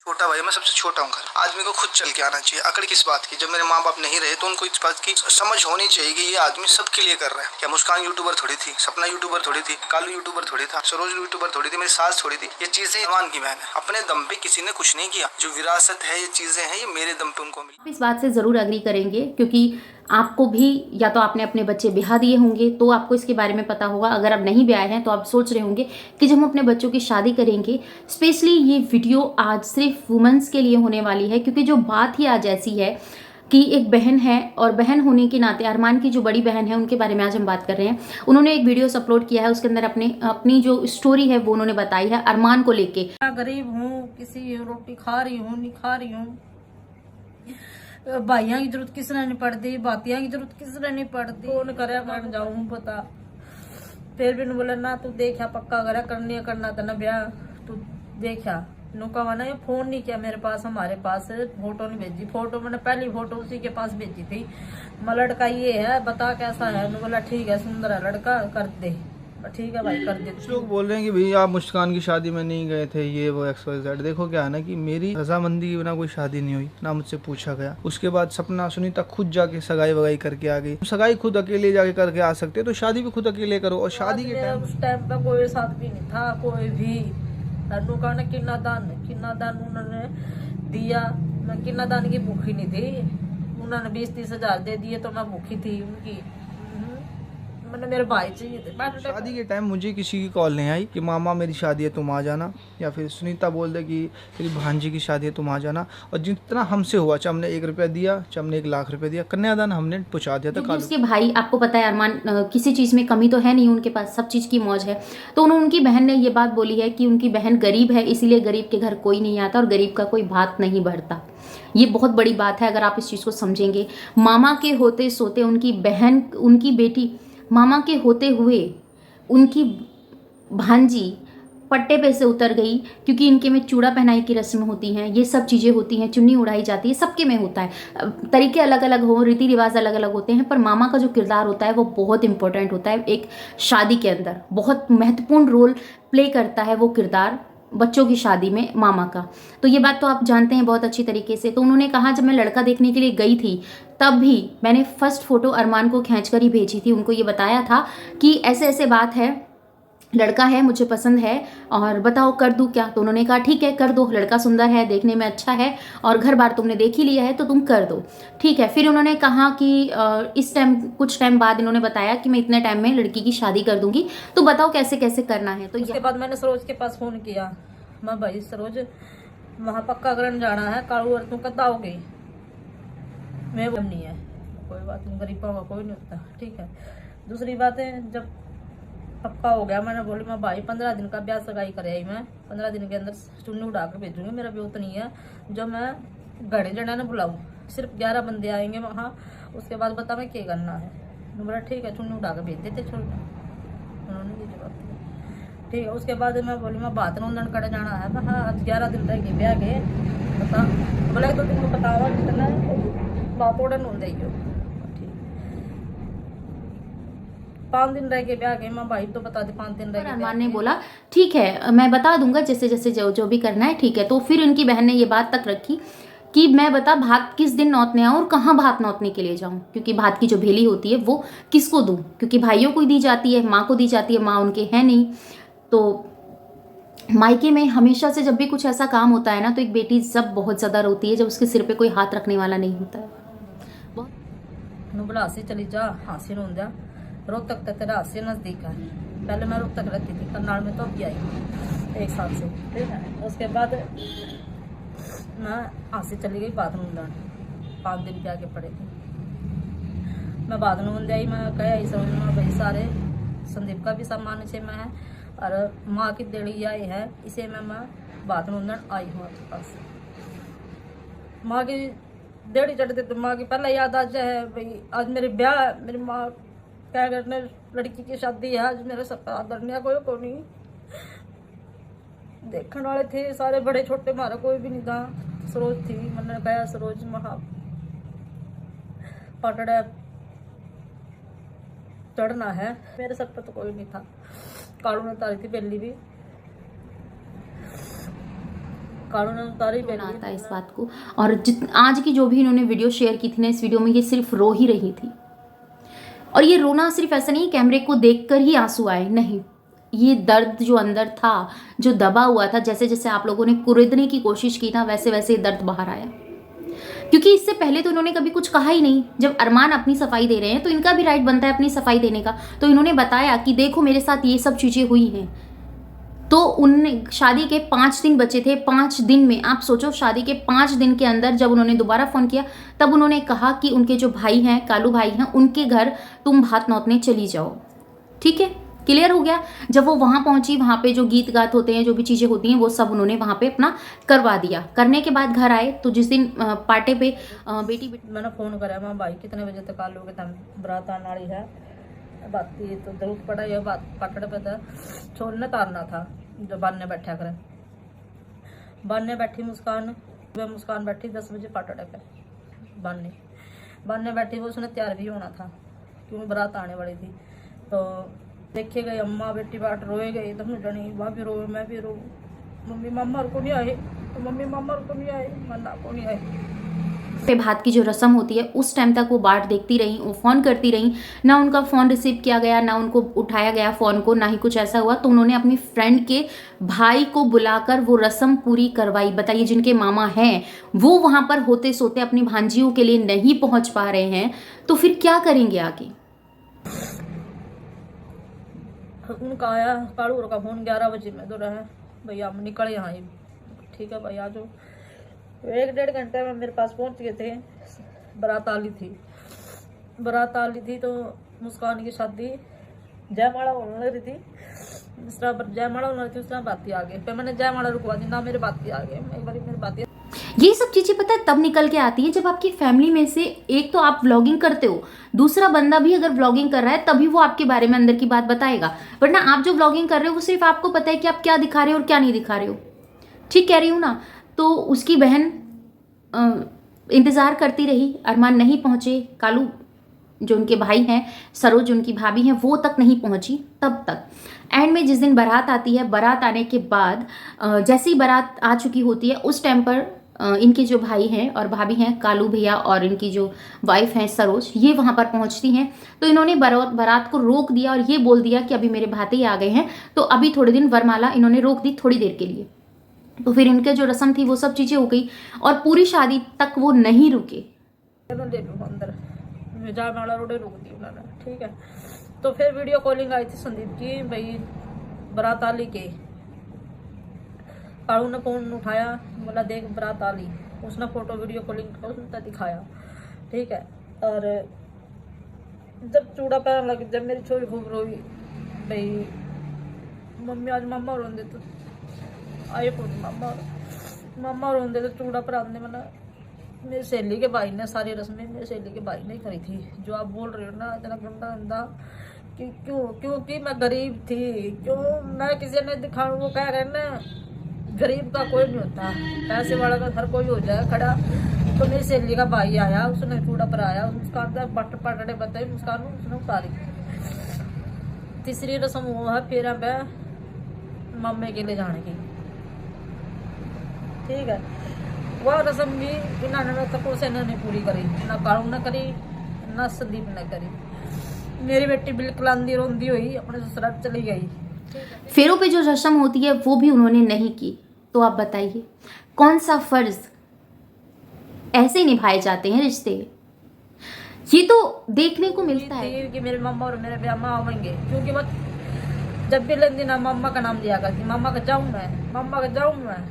छोटा भाई, मैं सबसे छोटा हूँ घर। आदमी को खुद चल के आना चाहिए। अकड़ किस बात की? जब मेरे माँ बाप नहीं रहे तो उनको इस बात की समझ होनी चाहिए कि ये आदमी सबके लिए कर रहा है। क्या मुस्कान यूट्यूबर थोड़ी थी, सपना यूट्यूबर थोड़ी थी, कालू यूट्यूबर थोड़ी था, सरोज यूट्यूबर थोड़ी थी, मेरी सास थोड़ी थी। ये चीजें अरमान की बहन है। अपने दम पे किसी ने कुछ नहीं किया। जो विरासत है, ये चीजें हैं, ये मेरे दम पे उनको मिली। इस बात से ज़रूर एग्री करेंगे, क्योंकि आपको भी या तो आपने अपने बच्चे ब्याह दिए होंगे तो आपको इसके बारे में पता होगा। अगर आप नहीं ब्याहे हैं तो आप सोच रहे होंगे कि जब हम अपने बच्चों की शादी करेंगे। स्पेशली ये वीडियो आज सिर्फ वुमेंस के लिए होने वाली है, क्योंकि जो बात ही आज ऐसी है कि एक बहन है और बहन होने के नाते अरमान की जो बड़ी बहन है उनके बारे में आज हम बात कर रहे हैं। उन्होंने एक वीडियोस अपलोड किया है, उसके अंदर अपनी जो स्टोरी है वो उन्होंने बताई है अरमान को लेके। गरीब हूँ, किसी रोटी खा रही हूँ, नहीं खा रही हूँ, भाइयों की जरूरत किस ने नहीं पड़ती, बातियां की जरूरत किस ने नहीं पड़ती। कौन करे कर जाऊं बता। फिर भी बोला ना तू देखा पक्का करे करनी करना था ना ब्याह, तू देखा नुका ना। ये फोन नहीं किया मेरे पास, हमारे पास फोटो नहीं भेजी। फोटो मैंने पहली फोटो उसी के पास भेजी थी। लड़का ये है, बता कैसा है। बोला ठीक है, सुंदर है लड़का, कर दे। ठीक है भाई, कर दे। कुछ लोग बोल रहे हैं कि भाई आप मुस्कान की शादी में नहीं गए थे, ये वो XYZ। देखो क्या है ना कि मेरी रजामंदी के बिना कोई शादी नहीं हुई, ना मुझसे पूछा गया। उसके बाद सपना सुनीता खुद जाके सगाई वगाई करके आ गई। सगाई खुद अकेले जाके करके आ सकते तो शादी भी खुद अकेले करो। और शादी के टाइम उस टाइम पे कोई साथ भी नहीं था, कोई भी। का ने किन्ना दान उन्होंने दिया। मैं किन्ना दान की भूखी नहीं थी। उन्होंने 20-30 हजार दे दिए तो मैं भूखी थी उनकी। मैंने मेरे भाई चाहिए थे। शादी के टाइम मुझे किसी की कॉल नहीं आई कि मामा मेरी शादी है तुम आ जाना, या फिर सुनीता बोल दे कि तेरी भांजी की शादी है तुम आ जाना। और जितना हमसे हुआ, चाहे हमने 1 रुपया दिया, चाहे हमने 1 लाख रुपया दिया, कन्यादान हमने पहुंचा दिया था। उसके भाई, आपको पता है अरमान किसी चीज़ में कमी तो है नहीं, उनके पास सब चीज़ की मौज है। तो उनकी बहन ने ये बात बोली है कि उनकी बहन गरीब है, इसीलिए गरीब के घर कोई नहीं आता और गरीब का कोई भात नहीं बढ़ता। ये बहुत बड़ी बात है अगर आप इस चीज़ को समझेंगे। मामा के होते सोते उनकी बहन, उनकी बेटी, मामा के होते हुए उनकी भांजी पट्टे पे से उतर गई, क्योंकि इनके में चूड़ा पहनाई की रस्म होती हैं, ये सब चीज़ें होती हैं, चुन्नी उड़ाई जाती है, सबके में होता है। तरीके अलग अलग हो, रीति रिवाज अलग अलग होते हैं, पर मामा का जो किरदार होता है वो बहुत इंपॉर्टेंट होता है। एक शादी के अंदर बहुत महत्वपूर्ण रोल प्ले करता है वो किरदार बच्चों की शादी में मामा का। तो ये बात तो आप जानते हैं बहुत अच्छी तरीके से। तो उन्होंने कहा जब मैं लड़का देखने के लिए गई थी तब भी मैंने फर्स्ट फोटो अरमान को खींचकर ही भेजी थी। उनको ये बताया था कि ऐसे ऐसे बात है, लड़का है, मुझे पसंद है और बताओ कर दूं क्या। तो उन्होंने कहा ठीक है कर दो, लड़का सुंदर है, देखने में अच्छा है और घर बार तुमने देख ही लिया है तो तुम कर दो, ठीक है। फिर उन्होंने कहा कि इस टाइम, कुछ टाइम बाद इन्होंने बताया कि मैं इतने टाइम में लड़की की शादी कर दूंगी, तो बताओ कैसे कैसे करना है। तो उसके बाद मैंने सरोज के पास फोन किया। मैं भाई सरोज वहाँ पक्का करने जाना है, कालू और तू कदा हो गई। मैं वो नहीं है, कोई बात नहीं, गरीबों का कोई नहीं होता, ठीक है। दूसरी बात है, जब पक्का हो गया मैंने बोली मैं भाई 15 दिन का ब्याह सगाई कर आई। मैं 15 दिन के अंदर चुन्नी उड़ा के भेजूंगी। मेरा ब्योत नहीं है जो मैं घड़े जड़ा ने बुलाऊँ। सिर्फ 11 बंदे आएंगे वहाँ। उसके बाद बता मैं क्या करना है। बोला ठीक है, चुन्नी उड़ा के भेज देते छोड़। उन्होंने ये जवाब दिया, ठीक है। उसके बाद मैं बोली मैं बात नंदन कड़े जाना है। मैं हाँ आज 11 दिन रह गए ब्याह के, बता। बोला 2 दिन को बतावा कितना बात ओढ़ नून देगी। 5 दिन रह के ब्याह के। मैं भाई तो बता दे 5 दिन रह के। अरमान ने बोला ठीक है मैं बता दूंगा जैसे जैसे जो भी करना है, ठीक है। तो फिर उनकी बहन ने ये बात तक रखी कि मैं बता भात किस दिन नौतने आऊँ और कहाँ भात नौतने के लिए जाऊँ, क्योंकि भात की जो भेली होती है वो किसको दूँ, क्योंकि भाइयों को दी जाती है, माँ को दी जाती है, माँ उनके है नहीं। तो मायके में हमेशा से जब भी कुछ ऐसा काम होता है ना तो एक बेटी सब बहुत ज़्यादा रोती है जब उसके सिर पे कोई हाथ रखने वाला नहीं होता है। बोला हासी चली जा, हासी रोन जा। रोहतक तक तेरा हासी नजदीक है। पहले मैं रोहतक रहती थी, करनाल में तो अभी आई 1 साल से, ठीक है। उसके बाद मैं हासी चली गई बाथरूम। 5 दिन के आगे पड़े थे। मैं बाथरूम आई। मैं कह आई समझ में भाई सारे संदीप का भी सामान छे में है और माँ की देड़ी आई है, इसे मैं बाथरूम आई हूँ आपके पास। माँ की देड़ी चढ़ते तो माँ की पहले याद आ जाए भाई आज मेरे ब्याह, मेरी माँ क्या करने लड़की की शादी है आज। मेरे सब आदरणीय कोई नहीं देखने वाले थे, सारे बड़े छोटे, मारा कोई भी नहीं था। सरोज थी। मैंने कहा सरोज महा पटड़ा चढ़ना है। मेरे सर पर तो कोई नहीं था। कालू ने तारी थी पहली भी। कानून ने उतारी रोना आता है इस बात को। और आज की जो भी इन्होंने वीडियो शेयर की थी ना, इस वीडियो में ये सिर्फ रो ही रही थी। और ये रोना सिर्फ ऐसा नहीं कैमरे को देखकर ही आंसू आए, नहीं, ये दर्द जो अंदर था, जो दबा हुआ था, जैसे जैसे आप लोगों ने कुरेदने की कोशिश की ना, वैसे वैसे दर्द बाहर आया। क्योंकि इससे पहले तो इन्होंने कभी कुछ कहा ही नहीं। जब अरमान अपनी सफाई दे रहे हैं तो इनका भी राइट बनता है अपनी सफाई देने का। तो इन्होंने बताया कि देखो मेरे साथ ये सब चीज़ें हुई हैं। तो उन शादी के 5 दिन बचे थे। 5 दिन में आप सोचो, शादी के 5 दिन के अंदर जब उन्होंने दोबारा फ़ोन किया तब उन्होंने कहा कि उनके जो भाई हैं, कालू भाई हैं, उनके घर तुम भात नौतने चली जाओ। ठीक है, क्लियर हो गया। जब वो वहाँ पहुँची, वहाँ पे जो गीत गात होते हैं, जो भी चीज़ें होती हैं, वो सब उन्होंने वहाँ पे अपना करवा दिया। करने के बाद घर आए तो जिस दिन पार्टे पे बेटी मैंने फ़ोन करा, मैं भाई कितने बजे तक आ लोगे, तम बरात आने वाली है, बात तो जरूर पड़ा, यह बात पाटड़ पे था, छोड़ने तारना था। जो बनने बैठा करे, बनने बैठी मुस्कान, वह मुस्कान बैठी 10 बजे पाटड़ पे बनने बैठी। वो उसने तैयार भी होना था क्योंकि बारात आने वाली थी। तो देखे गए अम्मा बेटी बाट रोए गए, दोनों जनी, वह भी रोए मैं भी रो, मम्मी मामा को नहीं आए, तो मम्मी मामा को नहीं आए, मन्ना को नहीं आए। पे भात की जो रस्म होती है उस टाइम तक वो बाट देखती रही, वो फ़ोन करती रही। ना उनका फ़ोन रिसीव किया गया, ना उनको उठाया गया फ़ोन को, ना ही कुछ ऐसा हुआ। तो उन्होंने अपनी फ्रेंड के भाई को बुलाकर वो रस्म पूरी करवाई। बताइए, जिनके मामा हैं वो वहाँ पर होते सोते अपनी भांजियों के लिए नहीं पहुँच पा रहे हैं, तो फिर क्या करेंगे आगे। उनका आया कालू का फ़ोन 11 बजे में तो रहा, भैया हम निकले यहाँ, ठीक है भाई आ जाओ। 1-1.5 घंटे में मेरे पास पहुंच गए थे। बारात आली थी तो मुस्कान की शादी जयमाला होने लगी थी। जिस तरह जयमाला होने लगी थी उस तरह बाती आ गई। फिर मैंने जयमाला रुकवा दी ना, मेरे बाती आ गए। एक बार मेरी बाती, ये सब चीज़ें पता है तब निकल के आती हैं जब आपकी फैमिली में से एक तो आप व्लॉगिंग करते हो, दूसरा बंदा भी अगर व्लॉगिंग कर रहा है तभी वो आपके बारे में अंदर की बात बताएगा। वरना आप जो व्लॉगिंग कर रहे हो वो सिर्फ आपको पता है कि आप क्या दिखा रहे हो और क्या नहीं दिखा रहे हो। ठीक कह रही हूँ ना। तो उसकी बहन इंतज़ार करती रही, अरमान नहीं पहुँचे। कालू जो उनके भाई हैं, सरोज उनकी भाभी हैं, वो तक नहीं पहुँची तब तक। एंड में जिस दिन बारात आती है, बारात आने के बाद जैसे ही बारात आ चुकी होती है उस टाइम पर इनके जो भाई हैं और भाभी हैं, कालू भैया और इनकी जो वाइफ हैं सरोज, ये वहाँ पर पहुँचती हैं। तो इन्होंने बारात को रोक दिया और ये बोल दिया कि अभी मेरे भाते ही आ गए हैं, तो अभी थोड़े दिन वरमाला इन्होंने रोक दी थोड़ी देर के लिए। तो फिर इनके जो रस्म थी वो सब चीज़ें हो गई और पूरी शादी तक वो नहीं रुके। अंदर जयमाला रोडे रोक दी उन्होंने, ठीक है। तो फिर वीडियो कॉलिंग आई थी संदीप की, भाई बारात आली के। कालू ने फोन उठाया, बोला देख बारात आली। उसने फोटो वीडियो कॉलिंग कर उसने दिखाया, ठीक है। और जब चूड़ा पहन लगी, जब मेरी छोरी खूब रोई, भाई मम्मी आज मामा रोंदे तो आए मामा रोंदे तो चूड़ा पहनने मैंने मेरी सहेली के भाई ने सारी रस्में मेरी सहेली के भाई ने करी थी। जो आप बोल रहे हो ना इतना गंदा गंदा कि क्योंकि मैं गरीब थी, क्यों मैं किसी ने दिखाऊं। वो कह रहे ना गरीब का कोई नहीं होता, पैसे वाला का हर कोई हो जाए खड़ा। तो मेरी सहेली का भाई आया, उसने चूड़ा पर आया, मुस्कान का बट पटड़े बताई, मुस्कान उसने उतारी। तीसरी रस्म वो है फिर अब मामे के लिए जाने की, ठीक है। वह रस्म भी इन्होंने तक से नहीं पूरी करी, ना कालू ने करी ना संदीप ने करी। मेरी बेटी बिल्कुल आंधी रोंदी हुई अपने ससुराल चली गई। फेरों पे जो रस्म होती है वो भी उन्होंने नहीं की। तो आप बताइए कौन सा फर्ज ऐसे निभाए जाते हैं रिश्ते। ये तो देखने को मिलता है कि मेरे मामा और मेरे ब्याह माँ आएंगे, क्योंकि वो जब भी लेन दिन मामा का नाम लिया करती, मामा का जाऊँ मैं।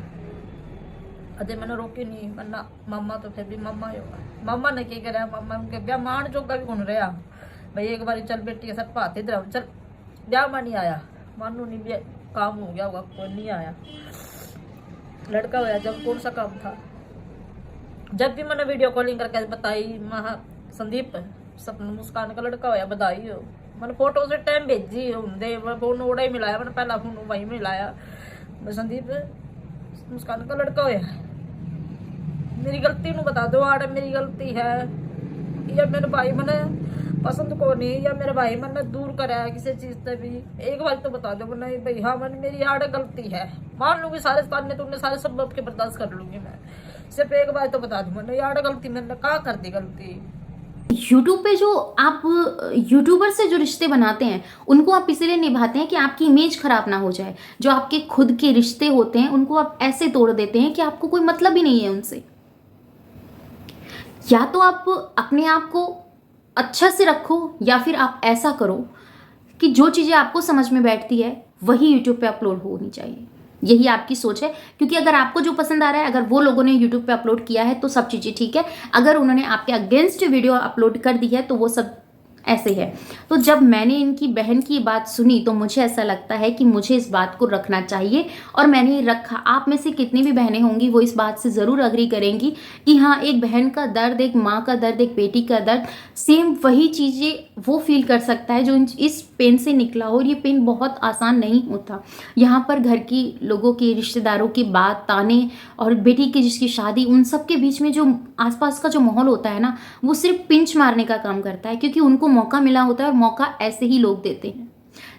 अजय मैंने रोकी नहीं, वरना मामा तो फिर भी मामा ही होगा। मामा ने क्या करा, मामा उनके ब्याह मान चौका भी कौन रहा भाई। एक बार चल बेटी के साथ पाते इधर चल, ब्याह में नहीं आया, मानू नहीं भी काम हो गया होगा, कोई नहीं आया। लड़का होया जब कौन सा काम था। जब भी मैंने वीडियो कॉलिंग करके बताई, महा संदीप सपन मुस्कान का लड़का होया बधाई हो। मैंने फोटो से टाइम भेजी होंगे, फोन ओड़ा ही मिलाया, मैंने पहला फोन वही मिलाया। संदीप मुस्कान का लड़का होया, मेरी गलती नू बता दो, आड़ मेरी गलती है। ये मेरे भाई मैंने पसंद को नहीं, या मेरा भाई मन दूर करा है किसी चीज से भी, एक बार तो बता दो नहीं भाई। हाँ मन मेरी आड़ गलती है, मान लूंगी सारे ताने तुमने सारे सब के बर्दाश्त कर लूंगी मैं, सिर्फ एक बार तो बता दो मैंने आड़ गलती मैंने कहा कर दी गलती। यूट्यूब पे जो आप यूट्यूबर से जो रिश्ते बनाते हैं उनको आप इसीलिए निभाते हैं कि आपकी इमेज खराब ना हो जाए। जो आपके खुद के रिश्ते होते हैं उनको आप ऐसे तोड़ देते हैं कि आपको कोई मतलब ही नहीं है उनसे। या तो आप अपने आप को अच्छा से रखो या फिर आप ऐसा करो कि जो चीज़ें आपको समझ में बैठती है वही यूट्यूब पे अपलोड होनी चाहिए। यही आपकी सोच है, क्योंकि अगर आपको जो पसंद आ रहा है, अगर वो लोगों ने यूट्यूब पे अपलोड किया है तो सब चीज़ें ठीक है। अगर उन्होंने आपके अगेंस्ट वीडियो अपलोड कर दी है तो वो सब ऐसे है। तो जब मैंने इनकी बहन की बात सुनी तो मुझे ऐसा लगता है कि मुझे इस बात को रखना चाहिए और मैंने रखा। आप में से कितनी भी बहनें होंगी वो इस बात से ज़रूर अग्री करेंगी कि हाँ, एक बहन का दर्द, एक माँ का दर्द, एक बेटी का दर्द, सेम वही चीज़ें वो फील कर सकता है जो इस पेन से निकला हो। और ये पेन बहुत आसान नहीं होता। यहाँ पर घर की लोगों की, रिश्तेदारों की बात, ताने और बेटी की जिसकी शादी, उन सब के बीच में जो आसपास का जो माहौल होता है ना, वो सिर्फ पिंच मारने का काम करता है, क्योंकि उनको मौका मिला होता है और मौका ऐसे ही लोग देते हैं।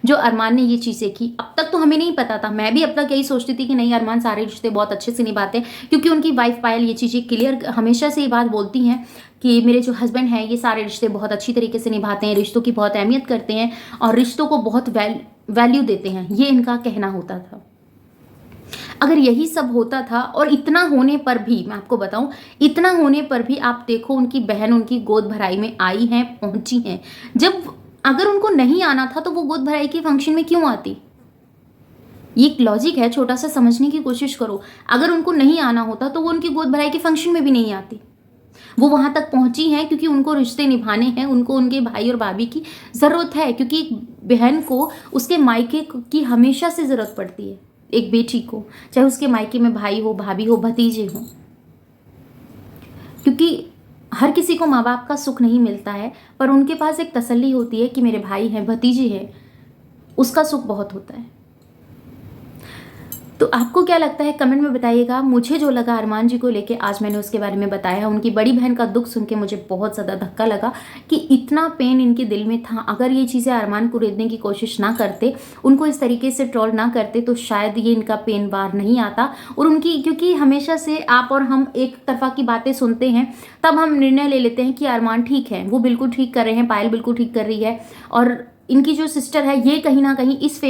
जो अरमान ने ये चीज़ें की, अब तक तो हमें नहीं पता था। मैं भी अब तक यही सोचती थी कि नहीं, अरमान सारे रिश्ते बहुत अच्छे से निभाते हैं, क्योंकि उनकी वाइफ पायल ये चीज़ें क्लियर हमेशा से ये बात बोलती हैं कि मेरे जो हस्बैंड हैं ये सारे रिश्ते बहुत अच्छी तरीके से निभाते हैं, रिश्तों की बहुत अहमियत करते हैं और रिश्तों को बहुत वैल्यू देते हैं। ये इनका कहना होता था। अगर यही सब होता था और इतना होने पर भी, मैं आपको बताऊं, इतना होने पर भी आप देखो उनकी बहन उनकी गोद भराई में आई हैं, पहुंची हैं। जब अगर उनको नहीं आना था तो वो गोद भराई के फंक्शन में क्यों आती? ये एक लॉजिक है, छोटा सा समझने की कोशिश करो। अगर उनको नहीं आना होता तो वो उनकी गोद भराई के फंक्शन में भी नहीं आती। वो वहां तक पहुंची हैं क्योंकि उनको रिश्ते निभाने हैं, उनको उनके भाई और भाभी की ज़रूरत है, क्योंकि एक बहन को उसके मायके की हमेशा से ज़रूरत पड़ती है। एक बेटी को, चाहे उसके मायके में भाई हो, भाभी हो, भतीजे हो, क्योंकि हर किसी को माँ बाप का सुख नहीं मिलता है, पर उनके पास एक तसल्ली होती है कि मेरे भाई हैं, भतीजे हैं, उसका सुख बहुत होता है। तो आपको क्या लगता है कमेंट में बताइएगा। मुझे जो लगा अरमान जी को लेके, आज मैंने उसके बारे में बताया। उनकी बड़ी बहन का दुख सुन के मुझे बहुत ज़्यादा धक्का लगा कि इतना पेन इनके दिल में था। अगर ये चीज़ें अरमान को रेतने की कोशिश ना करते, उनको इस तरीके से ट्रोल ना करते, तो शायद ये इनका पेन बाहर नहीं आता। और उनकी, क्योंकि हमेशा से आप और हम एक तरफा की बातें सुनते हैं, तब हम निर्णय ले लेते हैं कि अरमान ठीक है, वो बिल्कुल ठीक कर रहे हैं, पायल बिल्कुल ठीक कर रही है, और इनकी जो सिस्टर है ये कहीं ना कहीं इस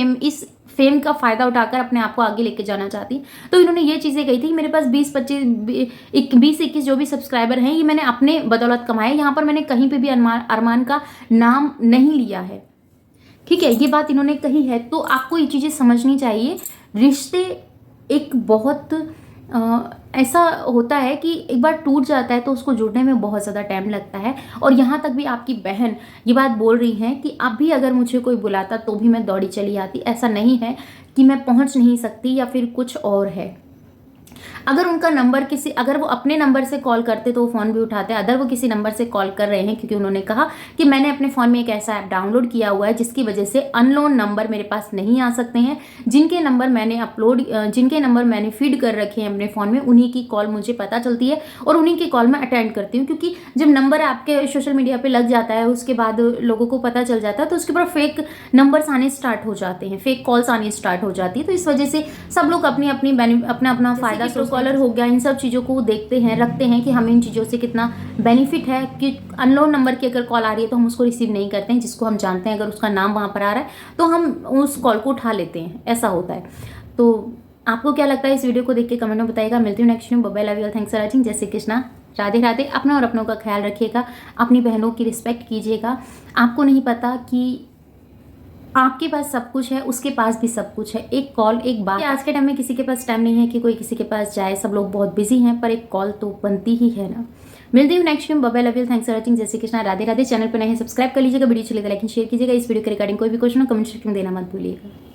फेम का फ़ायदा उठाकर अपने आप को आगे लेके जाना चाहती। तो इन्होंने ये चीज़ें कही थी कि मेरे पास 20-21 जो भी सब्सक्राइबर हैं ये मैंने अपने बदौलत कमाए। यहाँ पर मैंने कहीं पे भी अरमान का नाम नहीं लिया है, ठीक है, ये बात इन्होंने कही है। तो आपको ये चीज़ें समझनी चाहिए। रिश्ते एक बहुत ऐसा होता है कि एक बार टूट जाता है तो उसको जुड़ने में बहुत ज़्यादा टाइम लगता है। और यहाँ तक भी आपकी बहन ये बात बोल रही हैं कि अब भी अगर मुझे कोई बुलाता तो भी मैं दौड़ी चली आती। ऐसा नहीं है कि मैं पहुँच नहीं सकती या फिर कुछ और है। अगर उनका नंबर अगर वो अपने नंबर से कॉल करते तो वो फ़ोन भी उठाते। अगर वो किसी नंबर से कॉल कर रहे हैं, क्योंकि उन्होंने कहा कि मैंने अपने फ़ोन में एक ऐसा ऐप डाउनलोड किया हुआ है जिसकी वजह से अननोन नंबर मेरे पास नहीं आ सकते हैं। जिनके नंबर मैंने फीड कर रखे हैं अपने फ़ोन में, उन्हीं की कॉल मुझे पता चलती है और उन्हीं की कॉल मैं अटेंड करती हूँ। क्योंकि जब नंबर आपके सोशल मीडिया पर लग जाता है, उसके बाद लोगों को पता चल जाता है, तो उसके ऊपर फेक नंबर्स आने स्टार्ट हो जाते हैं, फेक कॉल्स आनी स्टार्ट हो जाती है। तो इस वजह से सब लोग अपना फ़ायदा, कॉलर हो गया, इन सब चीज़ों को देखते हैं, रखते हैं कि हमें इन चीज़ों से कितना बेनिफिट है। कि अननोन नंबर की अगर कॉल आ रही है तो हम उसको रिसीव नहीं करते हैं, जिसको हम जानते हैं अगर उसका नाम वहाँ पर आ रहा है तो हम उस कॉल को उठा लेते हैं, ऐसा होता है। तो आपको क्या लगता है इस वीडियो को देख के कमेंट में बताइएगा। मिलती हूँ next video. Bye bye, love you all, thanks for watching. जय श्री कृष्णा, राधे राधे। अपना और अपनों का ख्याल रखिएगा, अपनी बहनों की रिस्पेक्ट कीजिएगा। आपको नहीं पता कि आपके पास सब कुछ है, उसके पास भी सब कुछ है। एक कॉल, एक बात। आज के टाइम में किसी के पास टाइम नहीं है कि कोई किसी के पास जाए, सब लोग बहुत बिजी हैं, पर एक कॉल तो बनती ही है ना। मिलती हूँ next time. Bye bye, love you, thanks for watching. जय श्री कृष्णा, राधे राधे। चैनल पर नए हैं सब्सक्राइब कर लीजिएगा, वीडियो चले तो लाइक शेयर कीजिएगा। इस वीडियो के रिगार्डिंग कोई भी क्वेश्चन हो कमेंट सेक्शन में देना मत भूलिएगा।